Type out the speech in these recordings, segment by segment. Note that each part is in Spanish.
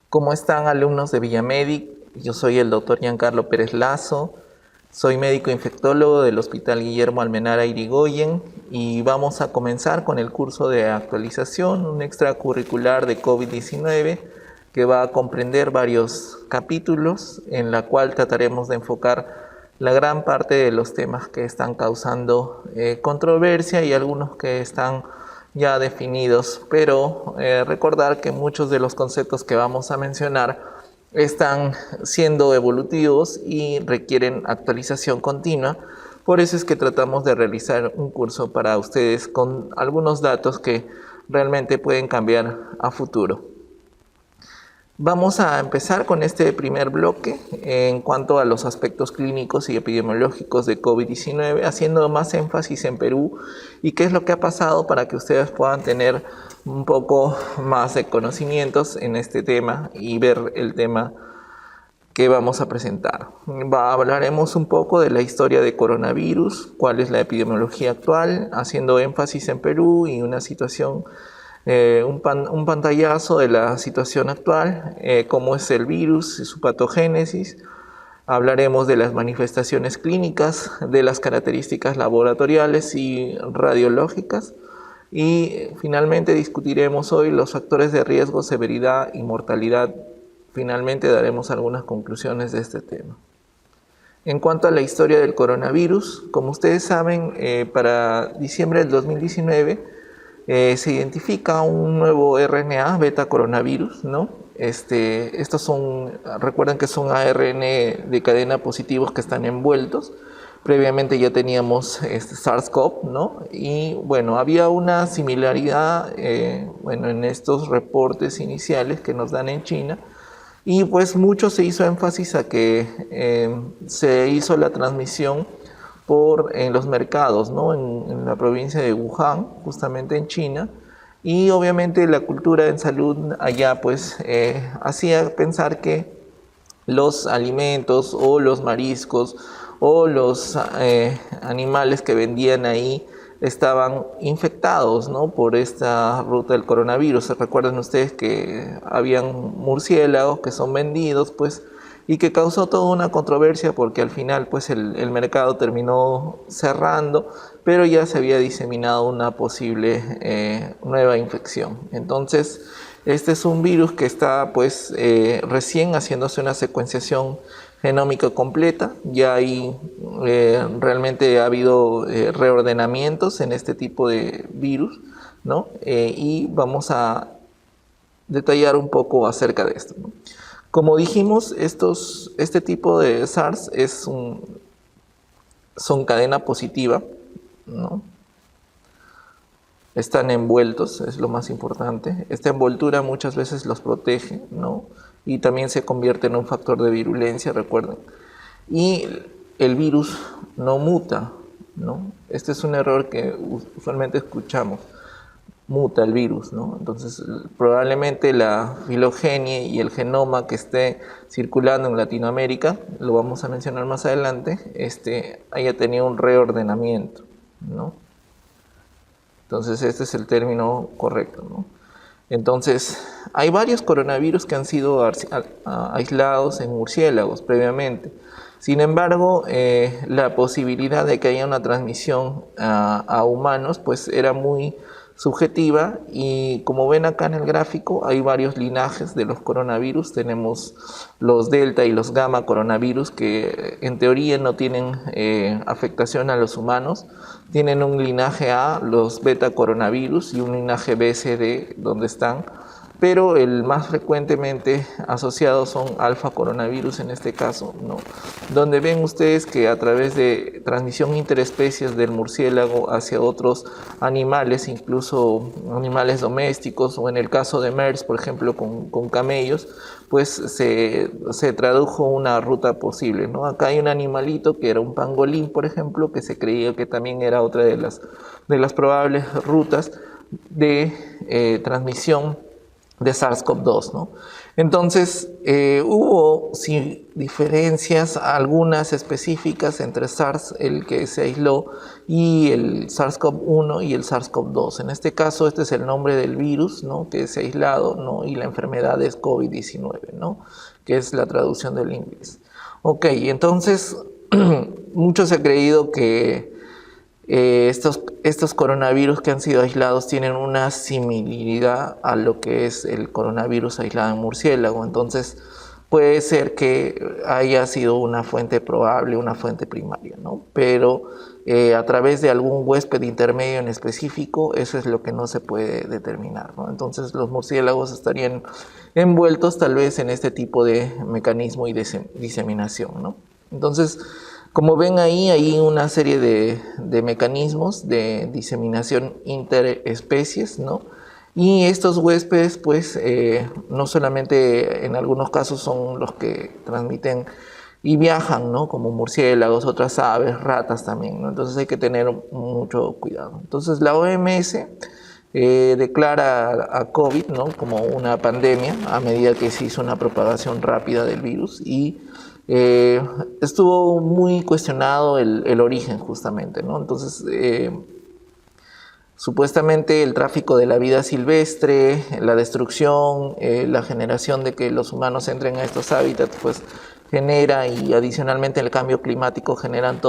¿Cómo están, alumnos de Villamedic? Yo soy el doctor Giancarlo Pérez Lazo, soy médico infectólogo del Hospital Guillermo Almenara Irigoyen y vamos a comenzar con el curso de actualización, un extracurricular de COVID-19 que va a comprender varios capítulos en la cual trataremos de enfocar la gran parte de los temas que están causando controversia y algunos que están ya definidos, pero recordar que muchos de los conceptos que vamos a mencionar están siendo evolutivos y requieren actualización continua. Por eso es que tratamos de realizar un curso para ustedes con algunos datos que realmente pueden cambiar a futuro. Vamos a empezar con este primer bloque en cuanto a los aspectos clínicos y epidemiológicos de COVID-19, haciendo más énfasis en Perú y qué es lo que ha pasado para que ustedes puedan tener un poco más de conocimientos en este tema y ver el tema que vamos a presentar. Hablaremos un poco de la historia de coronavirus, cuál es la epidemiología actual, haciendo énfasis en Perú y una situación un pantallazo de la situación actual, cómo es el virus y su patogénesis. Hablaremos de las manifestaciones clínicas, de las características laboratoriales y radiológicas. Y finalmente discutiremos hoy los factores de riesgo, severidad y mortalidad. Finalmente daremos algunas conclusiones de este tema. En cuanto a la historia del coronavirus, como ustedes saben, para diciembre del 2019, se identifica un nuevo RNA, beta coronavirus, ¿no? Estos recuerden que son ARN de cadena positivos que están envueltos. Previamente ya teníamos SARS-CoV, ¿no? Y bueno, había una similaridad, en estos reportes iniciales que nos dan en China. Y pues mucho se hizo énfasis a que se hizo la transmisión en los mercados, ¿no? En la provincia de Wuhan, justamente en China, y obviamente la cultura en salud allá pues hacía pensar que los alimentos o los mariscos o los animales que vendían ahí estaban infectados, ¿no? Por esta ruta del coronavirus. Recuerden ustedes que habían murciélagos que son vendidos, pues, y que causó toda una controversia porque al final pues el mercado terminó cerrando, pero ya se había diseminado una posible nueva infección. Entonces, este es un virus que está pues recién haciéndose una secuenciación genómica completa. Ya realmente ha habido reordenamientos en este tipo de virus, ¿no? Y vamos a detallar un poco acerca de esto, ¿no? Como dijimos, este tipo de SARS son cadena positiva, ¿no? Están envueltos, es lo más importante. Esta envoltura muchas veces los protege, ¿no? Y también se convierte en un factor de virulencia, recuerden. Y el virus no muta, ¿no? Este es un error que usualmente escuchamos. Muta el virus, ¿no? Entonces probablemente la filogenia y el genoma que esté circulando en Latinoamérica, lo vamos a mencionar más adelante, haya tenido un reordenamiento, ¿no? Entonces este es el término correcto, ¿no? Entonces hay varios coronavirus que han sido aislados en murciélagos previamente. Sin embargo, la posibilidad de que haya una transmisión a humanos pues era muy subjetiva, y como ven acá en el gráfico hay varios linajes de los coronavirus. Tenemos los delta y los gamma coronavirus que en teoría no tienen afectación a los humanos. Tienen un linaje A, los beta coronavirus, y un linaje B, C, D, donde están, pero el más frecuentemente asociado son alfa coronavirus en este caso, ¿no? Donde ven ustedes que a través de transmisión interespecies del murciélago hacia otros animales, incluso animales domésticos, o en el caso de MERS, por ejemplo, con camellos, pues se tradujo una ruta posible, ¿no? Acá hay un animalito que era un pangolín, por ejemplo, que se creía que también era otra de las probables rutas de transmisión de SARS-CoV-2, ¿no? Entonces, hubo sí, diferencias, algunas específicas entre SARS, el que se aisló, y el SARS-CoV-1 y el SARS-CoV-2. En este caso, este es el nombre del virus, ¿no?, que es aislado, ¿no?, y la enfermedad es COVID-19, ¿no?, que es la traducción del inglés. Ok, entonces, mucho se ha creído que estos coronavirus que han sido aislados tienen una similaridad a lo que es el coronavirus aislado en murciélago. Entonces, puede ser que haya sido una fuente probable, una fuente primaria, ¿no? Pero a través de algún huésped intermedio en específico, eso es lo que no se puede determinar, ¿no? Entonces, los murciélagos estarían envueltos tal vez en este tipo de mecanismo y diseminación, ¿no? Entonces, como ven ahí, hay una serie de mecanismos de diseminación interespecies, ¿no? Y estos huéspedes, pues, no solamente en algunos casos son los que transmiten y viajan, ¿no?, como murciélagos, otras aves, ratas también, ¿no? Entonces hay que tener mucho cuidado. Entonces la OMS declara a COVID, ¿no?, como una pandemia a medida que se hizo una propagación rápida del virus, y estuvo muy cuestionado el origen justamente, ¿no? Entonces, supuestamente el tráfico de la vida silvestre, la destrucción, la generación de que los humanos entren a estos hábitats, pues genera, y adicionalmente el cambio climático generan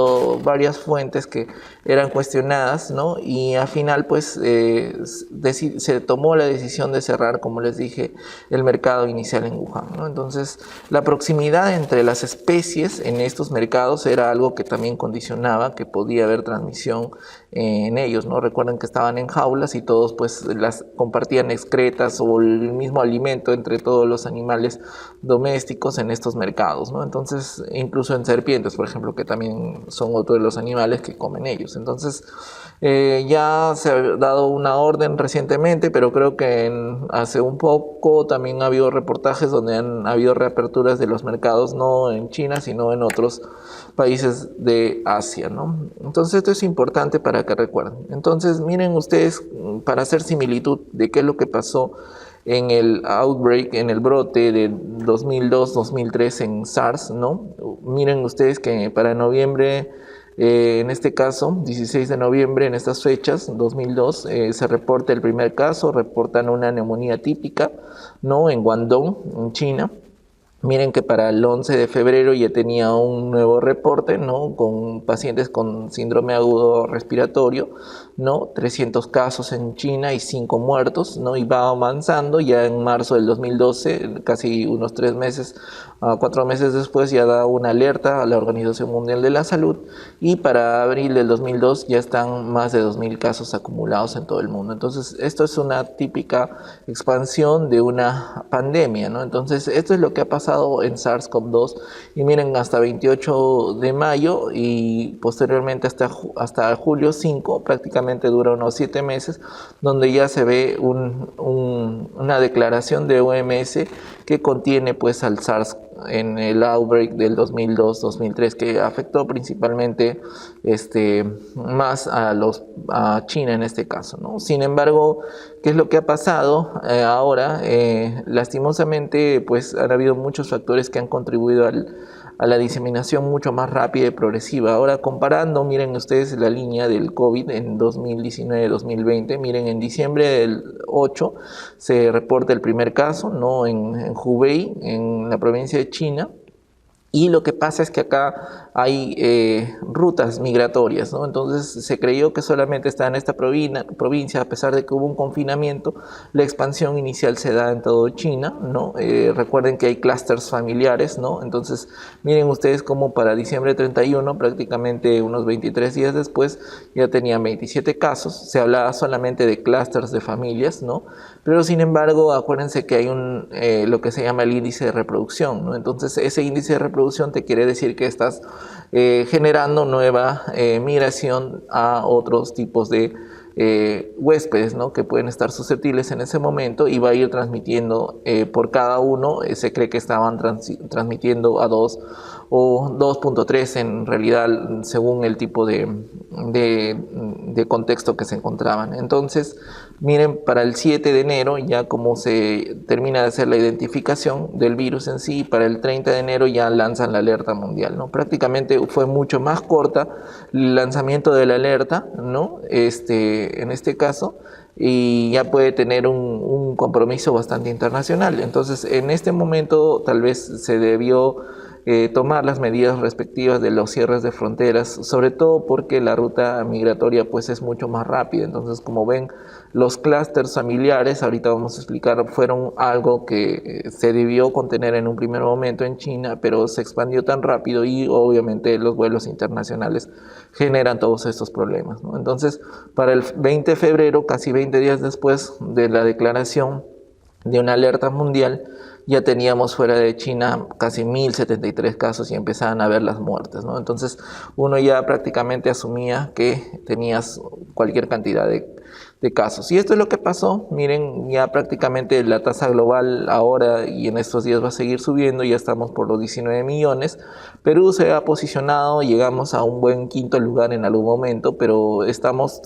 varias fuentes que eran cuestionadas, ¿no? Y al final pues se tomó la decisión de cerrar, como les dije, el mercado inicial en Wuhan, ¿no? Entonces la proximidad entre las especies en estos mercados era algo que también condicionaba que podía haber transmisión en ellos, ¿no? Recuerden que estaban en jaulas y todos pues las compartían excretas o el mismo alimento entre todos los animales domésticos en estos mercados, ¿no? Entonces, incluso en serpientes, por ejemplo, que también son otro de los animales que comen ellos. Entonces, ya se ha dado una orden recientemente, pero creo que hace un poco también ha habido reportajes donde han habido reaperturas de los mercados, no en China, sino en otros países de Asia, ¿no? Entonces, esto es importante para que recuerden. Entonces, miren ustedes, para hacer similitud de qué es lo que pasó en el outbreak, en el brote de 2002-2003 en SARS, ¿no? Miren ustedes que para noviembre, en este caso, 16 de noviembre, en estas fechas, 2002, se reporta el primer caso, reportan una neumonía típica, ¿no?, en Guangdong, en China. Miren que para el 11 de febrero ya tenía un nuevo reporte, ¿no?, con pacientes con síndrome agudo respiratorio, ¿no?, 300 casos en China y 5 muertos, ¿no?, y va avanzando. Ya en marzo del 2012, casi unos 3 meses, 4 meses después, ya da una alerta a la Organización Mundial de la Salud, y para abril del 2002 ya están más de 2.000 casos acumulados en todo el mundo. Entonces, esto es una típica expansión de una pandemia, ¿no? Entonces, esto es lo que ha pasado en SARS-CoV-2, y miren, hasta 28 de mayo y posteriormente hasta julio 5, prácticamente dura unos 7 meses, donde ya se ve una declaración de OMS que contiene pues al SARS en el outbreak del 2002-2003, que afectó principalmente más a China en este caso, ¿no? Sin embargo, ¿qué es lo que ha pasado ahora? Lastimosamente, pues han habido muchos factores que han contribuido a la diseminación mucho más rápida y progresiva. Ahora, comparando, miren ustedes la línea del COVID en 2019-2020. Miren, en diciembre del 8 se reporta el primer caso, ¿no?, en Hubei, en la provincia de China. Y lo que pasa es que acá hay rutas migratorias, ¿no? Entonces se creyó que solamente está en esta provincia, a pesar de que hubo un confinamiento. La expansión inicial se da en todo China, ¿no? Recuerden que hay clústeres familiares, ¿no? Entonces, miren ustedes cómo para diciembre 31, prácticamente unos 23 días después, ya tenían 27 casos. Se hablaba solamente de clústeres de familias, ¿no? Pero sin embargo, acuérdense que hay lo que se llama el índice de reproducción, ¿no? Entonces, ese índice de reproducción te quiere decir que estás generando nueva migración a otros tipos de huéspedes, ¿no?, que pueden estar susceptibles en ese momento, y va a ir transmitiendo por cada uno. Se cree que estaban transmitiendo a 2 o 2.3 en realidad según el tipo de contexto que se encontraban. Entonces, miren, para el 7 de enero, ya como se termina de hacer la identificación del virus en sí, para el 30 de enero ya lanzan la alerta mundial, ¿no? Prácticamente fue mucho más corta el lanzamiento de la alerta, ¿no? En este caso, y ya puede tener un compromiso bastante internacional. Entonces, en este momento tal vez se debió tomar las medidas respectivas de los cierres de fronteras, sobre todo porque la ruta migratoria pues es mucho más rápida. Entonces, como ven, los clústeres familiares, ahorita vamos a explicar, fueron algo que se debió contener en un primer momento en China, pero se expandió tan rápido y obviamente los vuelos internacionales generan todos estos problemas, ¿no? Entonces, para el 20 de febrero, casi 20 días después de la declaración de una alerta mundial, ya teníamos fuera de China casi 1073 casos y empezaban a ver las muertes, ¿no? Entonces uno ya prácticamente asumía que tenías cualquier cantidad de casos. Y esto es lo que pasó. Miren, ya prácticamente la tasa global ahora y en estos días va a seguir subiendo, ya estamos por los 19 millones. Perú se ha posicionado, llegamos a un buen quinto lugar en algún momento, pero estamos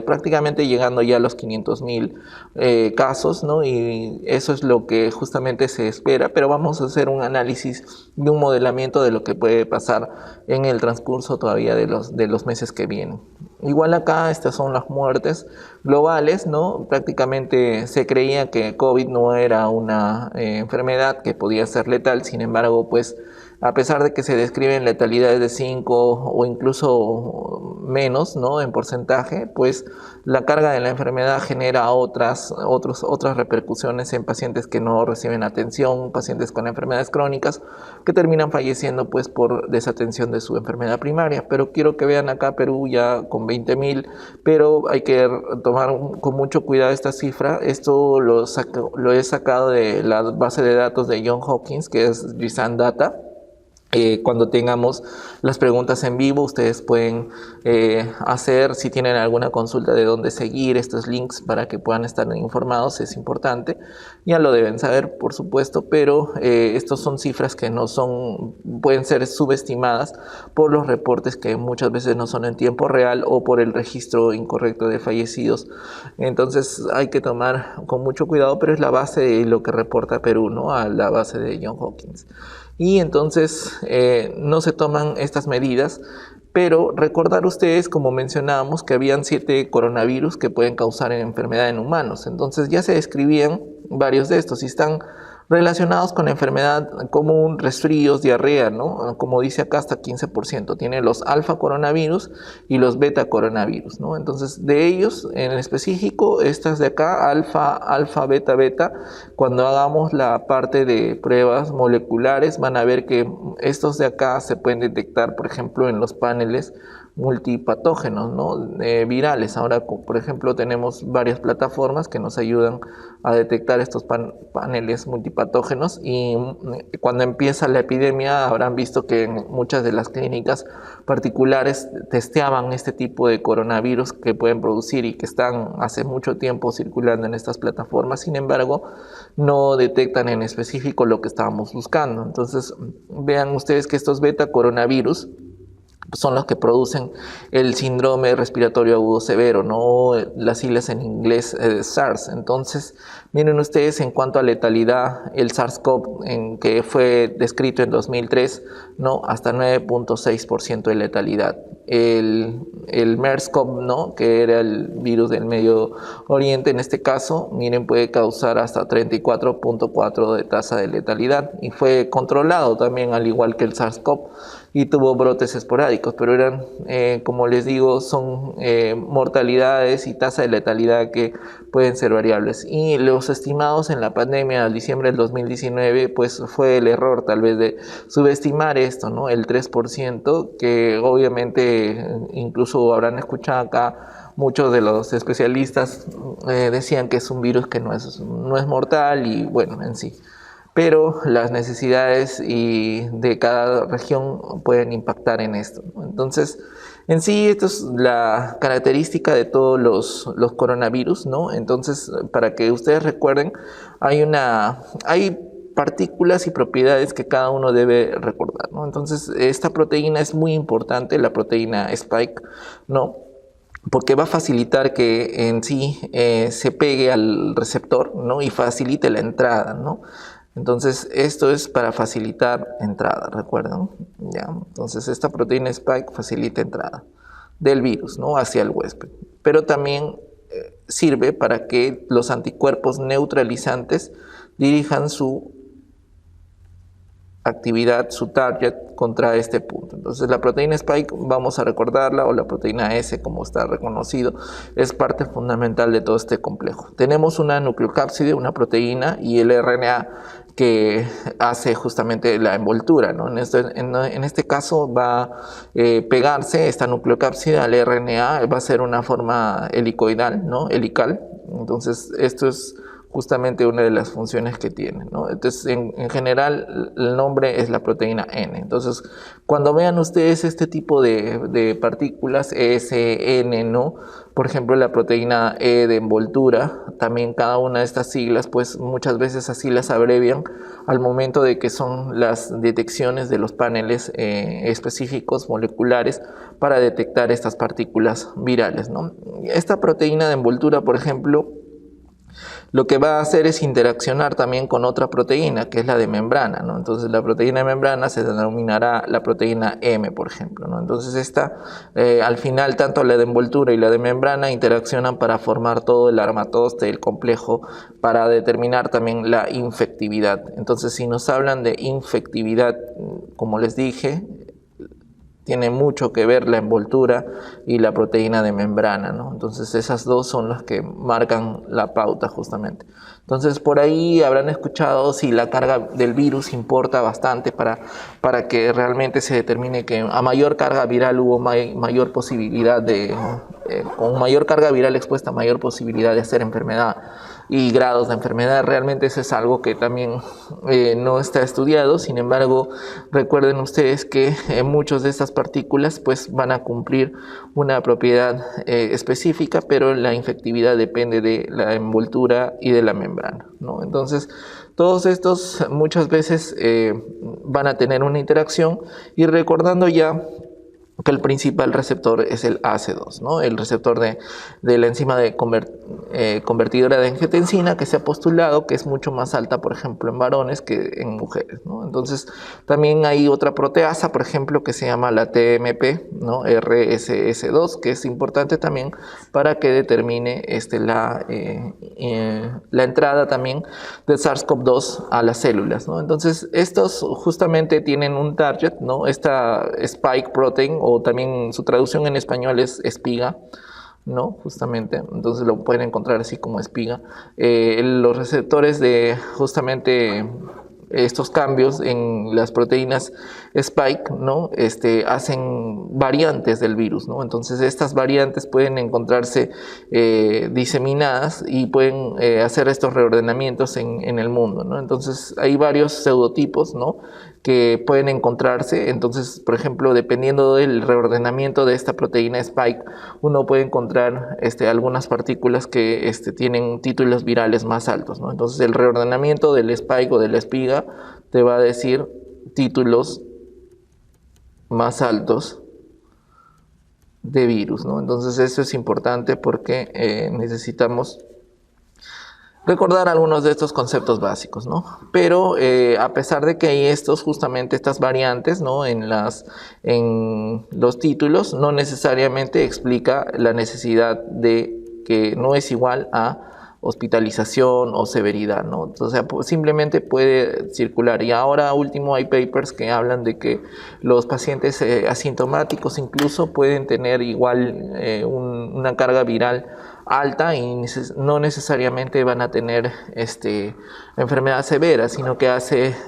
prácticamente llegando ya a los 500.000 casos, ¿no? Y eso es lo que justamente se espera, pero vamos a hacer un análisis y un modelamiento de lo que puede pasar en el transcurso todavía de los meses que vienen. Igual acá, estas son las muertes globales, ¿no? Prácticamente se creía que COVID no era una enfermedad que podía ser letal, sin embargo, pues a pesar de que se describen letalidades de 5 o incluso menos, ¿no? En porcentaje, pues la carga de la enfermedad genera otras repercusiones en pacientes que no reciben atención, pacientes con enfermedades crónicas que terminan falleciendo pues por desatención de su enfermedad primaria. Pero quiero que vean acá Perú ya con 20.000, pero hay que tomar con mucho cuidado esta cifra. Esto lo he sacado de la base de datos de Johns Hopkins, que es GSAN Data. Cuando tengamos las preguntas en vivo, ustedes pueden hacer, si tienen alguna consulta de dónde seguir estos links para que puedan estar informados, es importante. Ya lo deben saber, por supuesto, pero estos son cifras que no son, pueden ser subestimadas por los reportes que muchas veces no son en tiempo real o por el registro incorrecto de fallecidos. Entonces hay que tomar con mucho cuidado, pero es la base de lo que reporta Perú, ¿no? A la base de Johns Hopkins. Y entonces no se toman estas medidas, pero recordar ustedes, como mencionábamos, que habían 7 coronavirus que pueden causar enfermedad en humanos. Entonces ya se describían varios de estos y están relacionados con enfermedad común, resfríos, diarrea, ¿no? Como dice acá, hasta 15%. Tiene los alfa coronavirus y los beta coronavirus, ¿no? Entonces, de ellos, en específico, estas de acá, alfa, beta, cuando hagamos la parte de pruebas moleculares, van a ver que estos de acá se pueden detectar, por ejemplo, en los paneles multipatógenos, ¿no? Virales. Ahora, por ejemplo, tenemos varias plataformas que nos ayudan a detectar estos paneles multipatógenos, y cuando empieza la epidemia habrán visto que en muchas de las clínicas particulares testeaban este tipo de coronavirus que pueden producir y que están hace mucho tiempo circulando en estas plataformas. Sin embargo, no detectan en específico lo que estábamos buscando. Entonces, vean ustedes que estos beta coronavirus son los que producen el síndrome respiratorio agudo severo, ¿no? Las siglas en inglés SARS. Entonces, miren ustedes, en cuanto a letalidad, el SARS-CoV, que fue descrito en 2003, ¿no? Hasta 9.6% de letalidad. El MERS-CoV, ¿no? Que era el virus del Medio Oriente, en este caso, miren, puede causar hasta 34.4% de tasa de letalidad, y fue controlado también, al igual que el SARS-CoV, y tuvo brotes esporádicos, pero eran, como les digo, son mortalidades y tasa de letalidad que pueden ser variables. Y los estimados en la pandemia al diciembre del 2019, pues fue el error tal vez de subestimar esto, ¿no? El 3%, que obviamente incluso habrán escuchado acá, muchos de los especialistas decían que es un virus que no es mortal, y bueno, en sí. Pero las necesidades de cada región pueden impactar en esto, ¿no? Entonces, en sí, esto es la característica de todos los coronavirus, ¿no? Entonces, para que ustedes recuerden, hay partículas y propiedades que cada uno debe recordar, ¿no? Entonces, esta proteína es muy importante, la proteína Spike, ¿no? Porque va a facilitar que en sí se pegue al receptor, ¿no? Y facilite la entrada, ¿no? Entonces, esto es para facilitar entrada, ¿recuerdan? ¿Ya? Entonces, esta proteína Spike facilita entrada del virus, ¿no? Hacia el huésped. Pero también sirve para que los anticuerpos neutralizantes dirijan su actividad, su target contra este punto. Entonces la proteína Spike, vamos a recordarla, o la proteína S como está reconocido, es parte fundamental de todo este complejo. Tenemos una nucleocápside, una proteína, y el RNA que hace justamente la envoltura, ¿no? En este caso va a pegarse esta nucleocápside al RNA, va a ser una forma helicoidal, ¿no? Helical. Entonces esto es justamente una de las funciones que tiene, ¿no? Entonces, en general, el nombre es la proteína N. Entonces, cuando vean ustedes este tipo de partículas, S, N, ¿no? Por ejemplo, la proteína E de envoltura, también cada una de estas siglas, pues muchas veces así las abrevian al momento de que son las detecciones de los paneles específicos moleculares para detectar estas partículas virales, ¿no? Esta proteína de envoltura, por ejemplo, lo que va a hacer es interaccionar también con otra proteína, que es la de membrana, ¿no? Entonces la proteína de membrana se denominará la proteína M, por ejemplo, ¿no? Entonces esta, al final, tanto la de envoltura y la de membrana interaccionan para formar todo el armatoste, el complejo, para determinar también la infectividad. Entonces, si nos hablan de infectividad, como les dije, tiene mucho que ver la envoltura y la proteína de membrana, ¿no? Entonces esas dos son las que marcan la pauta justamente. Entonces por ahí habrán escuchado si la carga del virus importa bastante para que realmente se determine que a mayor carga viral hubo mayor posibilidad de, con mayor carga viral expuesta, mayor posibilidad de hacer enfermedad y grados de enfermedad. Realmente eso es algo que también no está estudiado. Sin embargo, recuerden ustedes que muchas de estas partículas pues van a cumplir una propiedad específica, pero la infectividad depende de la envoltura y de la membrana, ¿no? Entonces, todos estos muchas veces van a tener una interacción, y recordando ya que el principal receptor es el AC2, ¿no? El receptor de la enzima de convertidora de angiotensina, que se ha postulado que es mucho más alta, por ejemplo, en varones que en mujeres, ¿no? Entonces, también hay otra proteasa, por ejemplo, que se llama la TMP, ¿no? RSS2, que es importante también para que determine la entrada también de SARS-CoV-2 a las células, ¿no? Entonces, estos justamente tienen un target, ¿no? Esta spike protein, o también su traducción en español es espiga, ¿no? Justamente, entonces lo pueden encontrar así como espiga. Los receptores de justamente estos cambios en las proteínas spike, ¿no? Hacen variantes del virus, ¿no? Entonces estas variantes pueden encontrarse diseminadas y pueden hacer estos reordenamientos en el mundo, ¿no? Entonces hay varios pseudotipos, ¿no?, que pueden encontrarse. Entonces, por ejemplo, dependiendo del reordenamiento de esta proteína spike, uno puede encontrar algunas partículas que tienen títulos virales más altos, ¿no? Entonces, el reordenamiento del spike o de la espiga te va a decir títulos más altos de virus, ¿no? Entonces, eso es importante porque necesitamos recordar algunos de estos conceptos básicos, ¿no? Pero a pesar de que hay justamente estas variantes, ¿no?, en los títulos, no necesariamente explica la necesidad de que no es igual a hospitalización o severidad, ¿no? O sea, simplemente puede circular. Y ahora último hay papers que hablan de que los pacientes asintomáticos incluso pueden tener igual una carga viral alta y no necesariamente van a tener enfermedad severa, sino que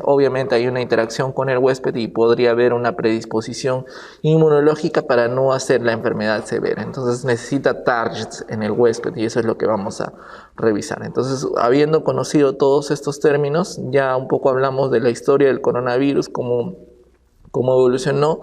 obviamente hay una interacción con el huésped y podría haber una predisposición inmunológica para no hacer la enfermedad severa. Entonces necesita targets en el huésped, y eso es lo que vamos a revisar. Entonces, habiendo conocido todos estos términos, ya un poco hablamos de la historia del coronavirus, cómo evolucionó.